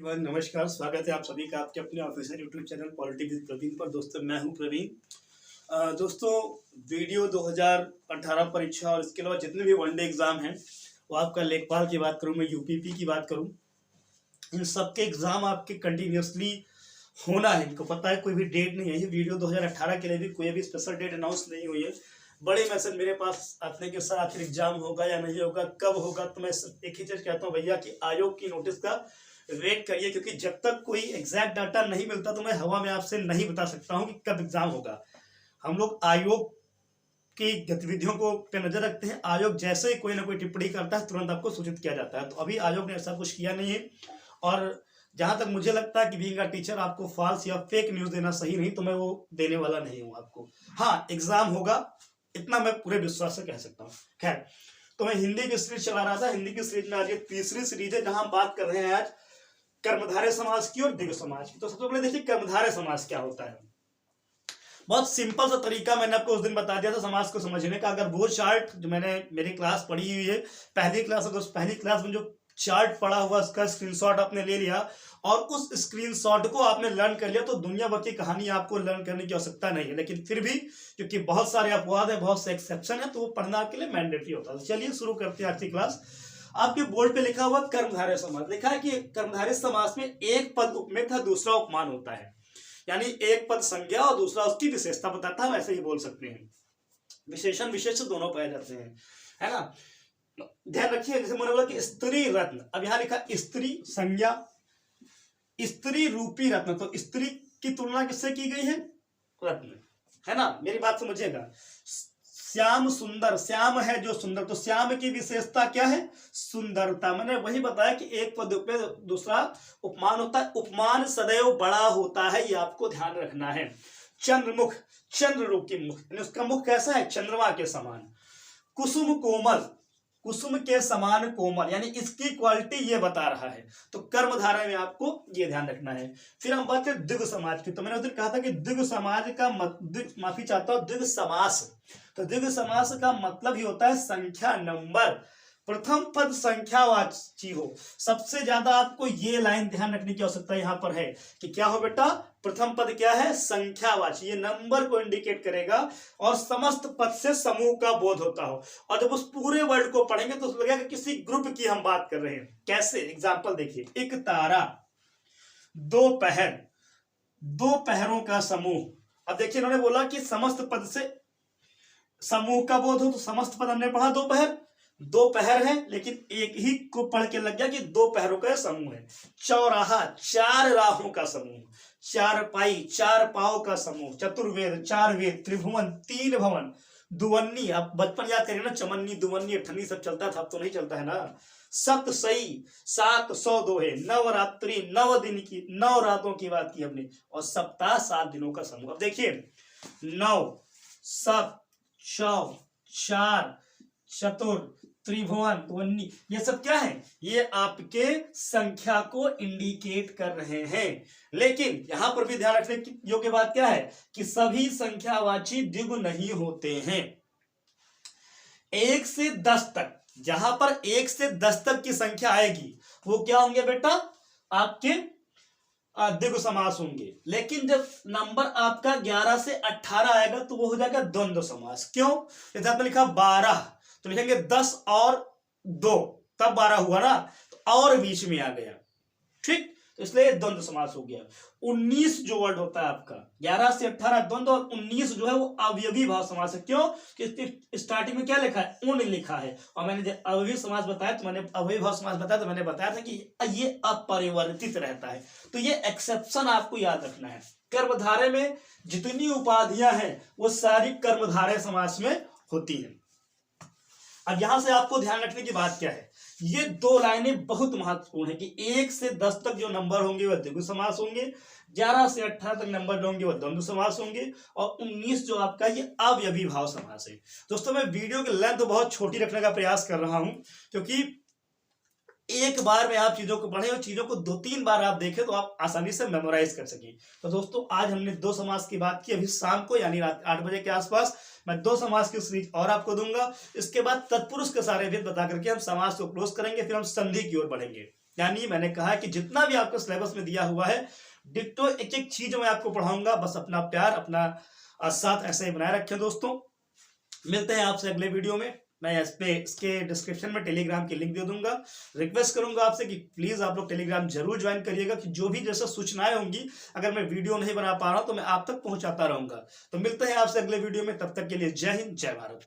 Everyone, नमस्कार। स्वागत है आप सभी का आपके अपने official YouTube channel politics with Praveen पर। दोस्तों, मैं हूं प्रवीण। दोस्तों, वीडियो 2018 परीक्षा और इसके अलावा जितने भी वनडे एग्जाम हैं, वो आपका लेखपाल की बात करूं, मैं यूपीपी की बात करूं, इन सब के एग्जाम आपके कंटिन्यूसली होना है। इनको पता है कोई भी डेट नहीं है। ये वीडियो 2018 के लिए भी कोई भी स्पेशल डेट अनाउंस नहीं हुई है। बड़े मैसेज मेरे पास आते हैं कि सर आखिर एग्जाम होगा या नहीं होगा, कब होगा। तो मैं एक ही चीज कहता हूँ भैया कि आयोग की नोटिस का वेट करिए, क्योंकि जब तक कोई एग्जैक्ट डाटा नहीं मिलता तो मैं हवा में आपसे नहीं बता सकता हूँ कि कब एग्जाम होगा। हम लोग आयोग की गतिविधियों को पे नजर रखते हैं। आयोग जैसे ही कोई ना कोई टिप्पणी करता है तुरंत आपको सूचित किया जाता है। तो अभी आयोग ने ऐसा कुछ किया नहीं है, और जहां तक मुझे लगता है कि बीइंग अ टीचर आपको फॉल्स या फेक न्यूज देना सही नहीं, तो मैं वो देने वाला नहीं हूं आपको। हाँ, एग्जाम होगा, इतना मैं पूरे विश्वास से कह सकता हूँ। खैर, तो मैं हिंदी की सीरीज चला रहा था। हिंदी की सीरीज में आज ये तीसरी सीरीज है, जहां हम बात कर रहे हैं आज कर्मधारय समाज की और दिव्य समाज की। तो सबसे पहले देखिए कर्मधारय समाज क्या होता है। बहुत सिंपल सा तरीका मैंने आपको उस दिन बता दिया था समाज को समझने का। अगर वो चार्ट जो मैंने मेरी क्लास पढ़ी हुई है, पहली क्लास, अगर उस पहली क्लास में जो चार्ट पड़ा हुआ उसका स्क्रीनशॉट आपने ले लिया और उस स्क्रीनशॉट को आपने लर्न कर लिया, तो दुनिया भर की कहानी आपको लर्न करने की आवश्यकता नहीं है। लेकिन फिर भी क्योंकि बहुत सारे अपवाद है, बहुत से एक्सेप्शन है, तो वो पढ़ना आपके लिए मैंडेटरी होता है। चलिए शुरू करते हैं आज की क्लास। आपके बोर्ड पे लिखा हुआ कर्मधारय समाज, लिखा है कि कर्मधारय समाज में एक पद उपमेय था, दूसरा उपमान होता है। यानी एक पद संज्ञा और दूसरा उसकी विशेषता बताता है, ऐसे ही बोल सकते हैं। विशेषण विशेष दोनों पाए जाते हैं, है ना। ध्यान रखिए, जैसे मैंने बोला कि स्त्री रत्न, अब यहां लिखा स्त्री संज्ञा, स्त्री रूपी रत्न। तो स्त्री की तुलना किससे की गई है? रत्न, है ना। मेरी बात समझिएगा। श्याम सुंदर, श्याम है जो सुंदर, तो श्याम की विशेषता क्या है? सुंदरता। मैंने वही बताया कि एक पद पे दूसरा उपमान होता है। उपमान सदैव बड़ा होता है, ये आपको ध्यान रखना है। चंद्रमुख, चंद्र रूप की मुख, यानी उसका मुख कैसा है? चंद्रमा के समान। कुसुम कोमल, कुसुम के समान कोमल, यानी इसकी क्वालिटी ये बता रहा है। तो कर्मधारय में आपको ये ध्यान रखना है। फिर हम बात करें दिव्य समाज की। तो मैंने उस दिन कहा था कि दिव्य समाज का माफी चाहता हूं, दिव्य समास। तो दिव्य समास का मतलब ही होता है संख्या, नंबर। प्रथम पद संख्यावाची हो। सबसे ज्यादा आपको ये लाइन ध्यान रखने की आवश्यकता यहां पर है कि क्या हो बेटा? प्रथम पद क्या है? संख्यावाची। ये नंबर को इंडिकेट करेगा और समस्त पद से समूह का बोध होता हो। और जब उस पूरे वर्ड को पढ़ेंगे तो लगेगा कि किसी ग्रुप की हम बात कर रहे हैं। कैसे? एग्जांपल देखिए, एक तारा, दो पहर, दो पहरों का समूह। अब देखिए, इन्होंने बोला कि समस्त पद से समूह का बोध हो, तो समस्त पद हमने पढ़ा दोपहर, दो पहर है, लेकिन एक ही को पढ़ के लग गया कि दो पहरों का समूह है। चौराहा, चार राहों का समूह। चारपाई, चार पाओ का समूह। चतुर्वेद, चार वेद। त्रिभुवन, तीन भवन। दुवन्नी, आप बचपन याद करिए ना, चमन्नी, दुवन्नी, अठन्नी सब चलता था, अब तो नहीं चलता है ना। सतसई, 700 दोहे। नवरात्रि, 9 दिन की, 9 रातों की बात की हमने। और सप्ताह, 7 दिनों का समूह। अब देखिए, 9, सप्त, शव, चार, चतुर, त्रिभुवन, द्वन्नी, ये सब क्या है? ये आपके संख्या को इंडिकेट कर रहे हैं। लेकिन यहां पर भी ध्यान रखने की योग्य बात क्या है कि सभी संख्यावाची द्विगु नहीं होते हैं। 1 से 10 तक, जहां पर 1 से 10 तक की संख्या आएगी वो क्या होंगे बेटा? आपके द्विगु समास होंगे। लेकिन जब नंबर आपका 11 से 18 आएगा तो वो हो जाएगा द्वंद्व समास। क्यों? जैसे आपने लिखा 12, तो लिखेंगे 10 और 2, तब 12 हुआ ना, तो और बीच में आ गया, ठीक, तो इसलिए द्वंद्व समास हो गया। 19 जो वर्ड होता है आपका, 11 से 18 द्वंद्व, और 19 जो है वो अवयवी भाव समास है। क्यों? कि स्टार्टिंग में क्या लिखा है? उन लिखा है। और मैंने जब अवयवी समास बताया तो मैंने अवयवी भाव समास बताया तो मैंने बताया था कि ये अपरिवर्तित रहता है। तो ये एक्सेप्शन आपको याद रखना है। कर्मधारय में जितनी उपाधियां हैं वो सारी कर्मधारय समास में होती है। अब यहां से आपको ध्यान रखने की बात क्या है? ये दो लाइनें बहुत महत्वपूर्ण है कि 1 से 10 तक जो नंबर होंगे वह द्विगु समास होंगे, 11 से 18 तक नंबर होंगे वह द्वंद्व समास होंगे, और 19 जो आपका ये अवयवी भाव समास है। दोस्तों, मैं वीडियो की लेंथ तो बहुत छोटी रखने का प्रयास कर रहा हूं, क्योंकि एक बार में आप चीजों को पढ़े और चीजों को 2-3 बार आप देखें तो आप आसानी से मेमोराइज कर सकें। तो दोस्तों, आज हमने 2 समास की बात की। अभी शाम को यानी रात 8 बजे के आसपास मैं 2 समास की सीरीज और आपको दूंगा। इसके बाद तत्पुरुष के सारे भेद बता करके हम समास को क्लोज करेंगे, फिर हम संधि की ओर बढ़ेंगे। यानी मैंने कहा कि जितना भी आपको सिलेबस में दिया हुआ है डिट्टो एक एक चीज मैं आपको पढ़ाऊंगा। बस अपना प्यार, अपना साथ ऐसे ही बनाए रखें दोस्तों। मिलते हैं आपसे अगले वीडियो में। मैं इस पे इसके डिस्क्रिप्शन में टेलीग्राम की लिंक दे दूंगा। रिक्वेस्ट करूंगा आपसे कि प्लीज आप लोग टेलीग्राम जरूर ज्वाइन करिएगा, कि जो भी जैसे सूचनाएं होंगी, अगर मैं वीडियो नहीं बना पा रहा हूं तो मैं आप तक पहुंचाता रहूंगा। तो मिलते हैं आपसे अगले वीडियो में, तब तक के लिए जय हिंद, जय भारत।